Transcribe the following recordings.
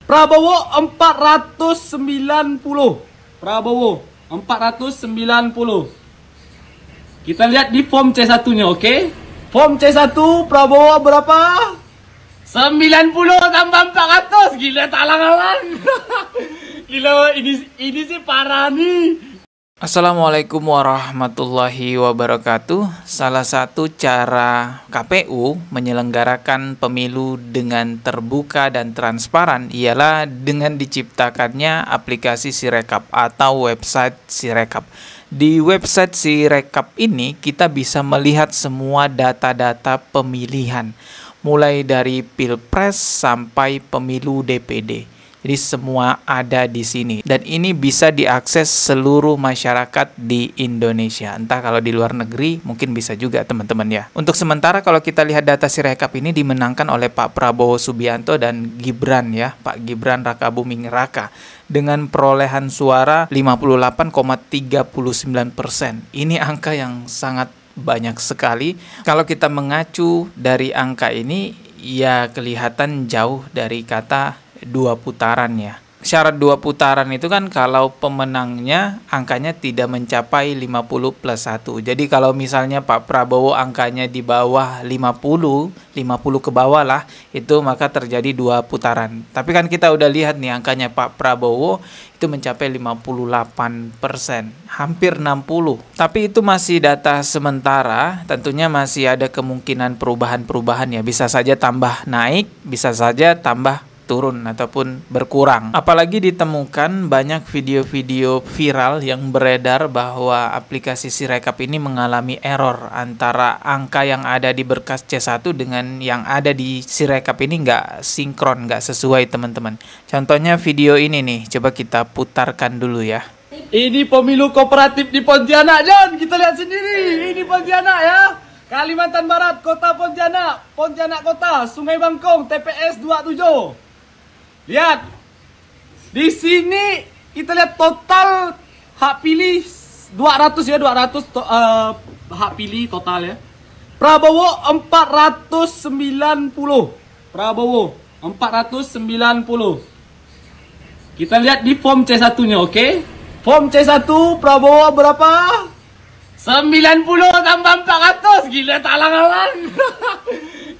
Prabowo 490. Prabowo 490. Kita lihat di form C1-nya, oke? Form C1 Prabowo berapa? 90 tambah 400. Gila, talang-alang. Gila, ini sih parah nih. Assalamualaikum warahmatullahi wabarakatuh. Salah satu cara KPU menyelenggarakan pemilu dengan terbuka dan transparan ialah dengan diciptakannya aplikasi Sirekap atau website Sirekap. Di website Sirekap ini kita bisa melihat semua data-data pemilihan, mulai dari Pilpres sampai pemilu DPD. Jadi semua ada di sini dan ini bisa diakses seluruh masyarakat di Indonesia. Entah kalau di luar negeri mungkin bisa juga teman-teman ya. Untuk sementara kalau kita lihat data Sirekap ini dimenangkan oleh Pak Prabowo Subianto dan Gibran ya, Pak Gibran Rakabuming Raka dengan perolehan suara 58,39%. Ini angka yang sangat banyak sekali. Kalau kita mengacu dari angka ini ya kelihatan jauh dari kata dua putaran ya. Syarat dua putaran itu kan kalau pemenangnya angkanya tidak mencapai 50 plus 1. Jadi kalau misalnya Pak Prabowo angkanya di bawah 50 ke bawah lah, itu maka terjadi dua putaran. Tapi kan kita udah lihat nih angkanya Pak Prabowo itu mencapai 58%, hampir 60. Tapi itu masih data sementara, tentunya masih ada kemungkinan perubahan-perubahan ya. Bisa saja tambah naik, bisa saja tambah turun ataupun berkurang. Apalagi ditemukan banyak video-video viral yang beredar bahwa aplikasi Sirekap ini mengalami error antara angka yang ada di berkas C1 dengan yang ada di Sirekap ini nggak sinkron, nggak sesuai teman-teman. Contohnya video ini nih, coba kita putarkan dulu ya. Ini pemilu kooperatif di Pontianak, John. Kita lihat sendiri. Ini Pontianak ya. Kalimantan Barat, Kota Pontianak, Pontianak Kota, Sungai Bangkong, TPS 27. Lihat, di sini kita lihat total hak pilih 200 ya, 200 hak pilih total ya. Prabowo 490. Prabowo 490. Kita lihat di form C1-nya, oke? Form C1 Prabowo berapa? 90 tambah 400. Gila, talang-alang.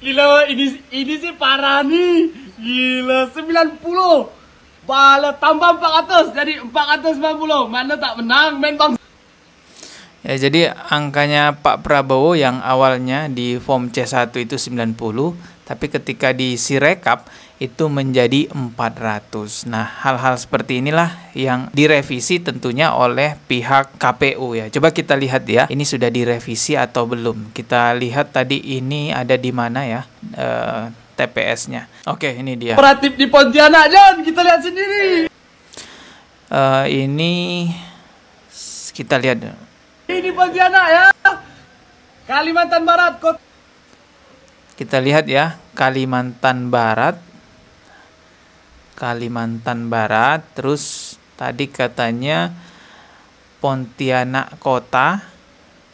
Gila, ini sih parah nih. Gila, 90 bala tambah 400 jadi 490. Mana tak menang main bang. Ya, jadi angkanya Pak Prabowo yang awalnya di form C1 itu 90, tapi ketika di Sirekap itu menjadi 400. Nah, hal-hal seperti inilah yang direvisi tentunya oleh pihak KPU ya. Coba kita lihat ya, ini sudah direvisi atau belum. Kita lihat tadi ini ada di mana ya TPS-nya. Oke, ini dia. Kooperatif di Pontianak, John. Kita lihat sendiri. Ini kita lihat. Ini Pontianak ya. Kalimantan Barat. Kita lihat ya, Kalimantan Barat. Kalimantan Barat. Terus tadi katanya Pontianak Kota.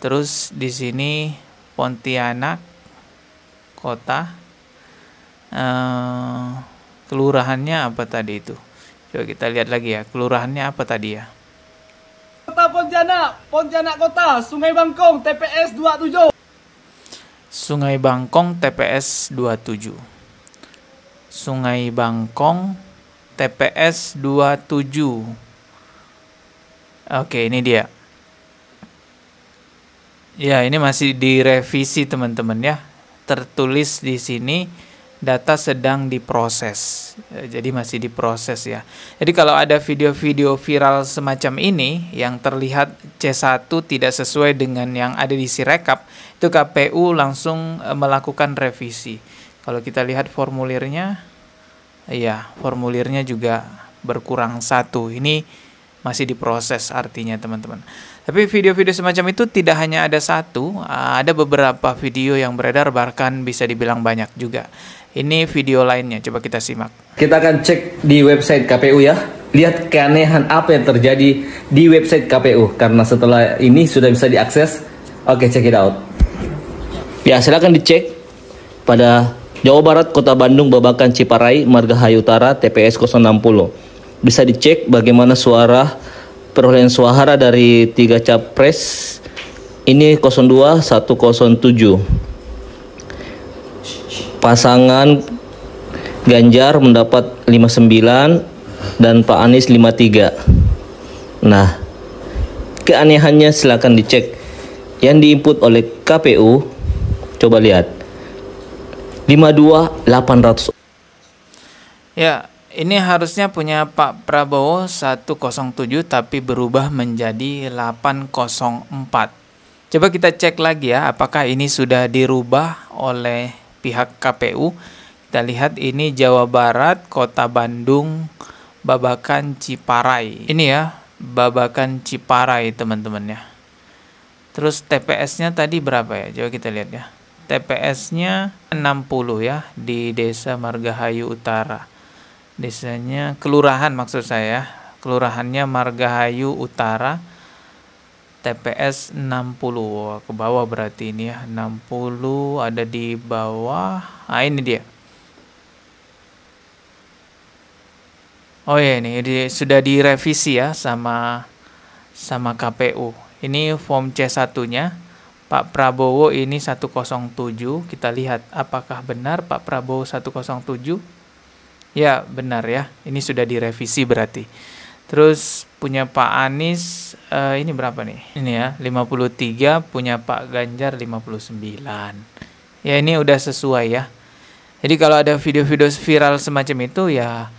Terus di sini Pontianak Kota. Kelurahannya apa tadi itu? Coba kita lihat lagi ya, kelurahannya apa tadi ya? Kota Pontianak, Pontianak Kota, Sungai Bangkong, TPS 27. Sungai Bangkong, TPS 27. Sungai Bangkong, TPS 27. Oke, ini dia. Ya, ini masih direvisi teman-teman ya. Tertulis di sini data sedang diproses, jadi masih diproses ya. Jadi kalau ada video-video viral semacam ini yang terlihat C1 tidak sesuai dengan yang ada di Sirekap, itu KPU langsung melakukan revisi. Kalau kita lihat formulirnya, ya formulirnya juga berkurang 1. Ini masih diproses artinya teman-teman. Tapi video-video semacam itu tidak hanya ada satu, ada beberapa video yang beredar, bahkan bisa dibilang banyak juga. Ini video lainnya, coba kita simak. Kita akan cek di website KPU ya. Lihat keanehan apa yang terjadi di website KPU. Karena setelah ini sudah bisa diakses. Oke, check it out. Ya, silakan dicek pada Jawa Barat, Kota Bandung, Babakan, Ciparai, Margahayu Utara, TPS 060. Bisa dicek bagaimana perolehan suara dari 3 capres. Ini 02 107. Pasangan Ganjar mendapat 59 dan Pak Anies 53. Nah, keanehannya silakan dicek. Yang diinput oleh KPU, coba lihat. 52.800. Ya, ini harusnya punya Pak Prabowo 107 tapi berubah menjadi 804. Coba kita cek lagi ya, apakah ini sudah dirubah oleh pihak KPU. Kita lihat ini Jawa Barat, Kota Bandung, Babakan, Ciparai. Ini ya, Babakan, Ciparai teman-teman ya. Terus TPS-nya tadi berapa ya? Coba kita lihat ya. TPS-nya 60 ya, di Desa Margahayu Utara. Desanya, kelurahan maksud saya. Kelurahannya Margahayu Utara. TPS 60. Wah, ke bawah berarti ini ya. 60 ada di bawah. Ah, ini dia. Oh ya, ini sudah direvisi ya sama KPU. Ini form C1-nya. Pak Prabowo ini 107. Kita lihat apakah benar Pak Prabowo 107. Ya, benar ya. Ini sudah direvisi berarti. Terus punya Pak Anies ini berapa nih? Ini ya, 53, punya Pak Ganjar 59. Ya, ini udah sesuai ya. Jadi kalau ada video-video viral semacam itu ya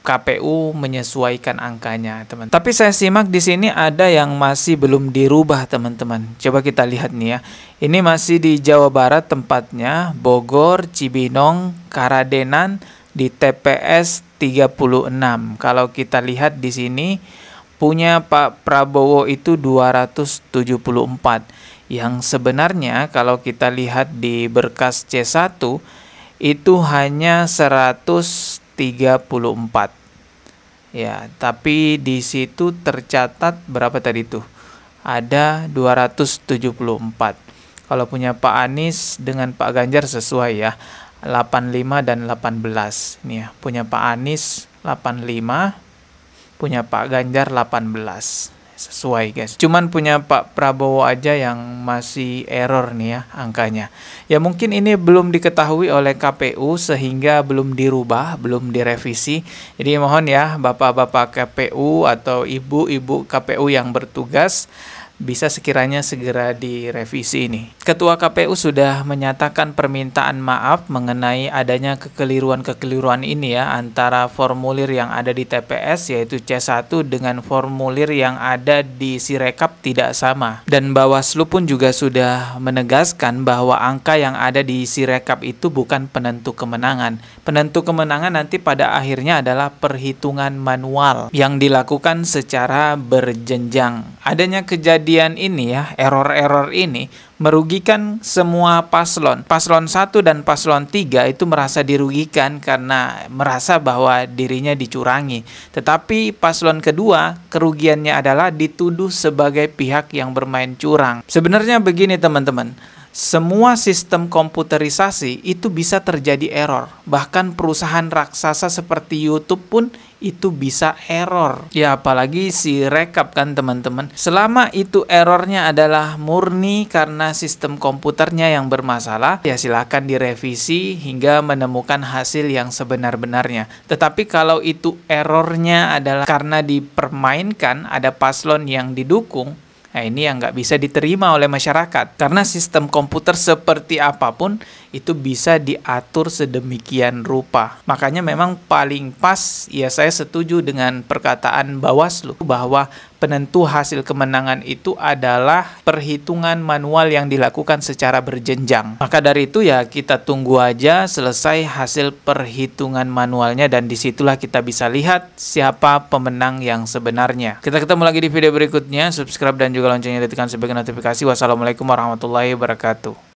KPU menyesuaikan angkanya, teman. Tapi saya simak di sini ada yang masih belum dirubah, teman-teman. Coba kita lihat nih ya. Ini masih di Jawa Barat tempatnya, Bogor, Cibinong, Karadenan di TPS 36. Kalau kita lihat di sini punya Pak Prabowo itu 274. Yang sebenarnya kalau kita lihat di berkas C1 itu hanya 134. Ya, tapi di situ tercatat berapa tadi tuh? Ada 274. Kalau punya Pak Anies dengan Pak Ganjar sesuai ya. 85 dan 18. Ini ya, punya Pak Anies 85, punya Pak Ganjar 18. Sesuai guys. Cuman punya Pak Prabowo aja yang masih error nih ya angkanya. Ya mungkin ini belum diketahui oleh KPU sehingga belum dirubah, belum direvisi. Jadi mohon ya Bapak-bapak KPU atau Ibu-ibu KPU yang bertugas bisa sekiranya segera direvisi ini. Ketua KPU sudah menyatakan permintaan maaf mengenai adanya kekeliruan-kekeliruan ini ya antara formulir yang ada di TPS yaitu C1 dengan formulir yang ada di Sirekap tidak sama. Dan Bawaslu pun juga sudah menegaskan bahwa angka yang ada di Sirekap itu bukan penentu kemenangan. Penentu kemenangan nanti pada akhirnya adalah perhitungan manual yang dilakukan secara berjenjang. Adanya kejadian ini ya, error-error ini merugikan semua paslon. Paslon 1 dan paslon 3 itu merasa dirugikan karena merasa bahwa dirinya dicurangi. Tetapi paslon kedua kerugiannya adalah dituduh sebagai pihak yang bermain curang. Sebenarnya begini teman-teman, semua sistem komputerisasi itu bisa terjadi error. Bahkan perusahaan raksasa seperti YouTube pun itu bisa error. Ya apalagi si Rekap kan teman-teman. Selama itu errornya adalah murni karena sistem komputernya yang bermasalah, ya silakan direvisi hingga menemukan hasil yang sebenar-benarnya. Tetapi kalau itu errornya adalah karena dipermainkan, ada paslon yang didukung, nah ini yang nggak bisa diterima oleh masyarakat. Karena sistem komputer seperti apapun itu bisa diatur sedemikian rupa. Makanya memang paling pas, ya saya setuju dengan perkataan Bawaslu bahwa penentu hasil kemenangan itu adalah perhitungan manual yang dilakukan secara berjenjang. Maka dari itu ya kita tunggu aja selesai hasil perhitungan manualnya dan disitulah kita bisa lihat siapa pemenang yang sebenarnya. Kita ketemu lagi di video berikutnya. Subscribe dan juga loncengnya ditekan sebagai notifikasi. Wassalamualaikum warahmatullahi wabarakatuh.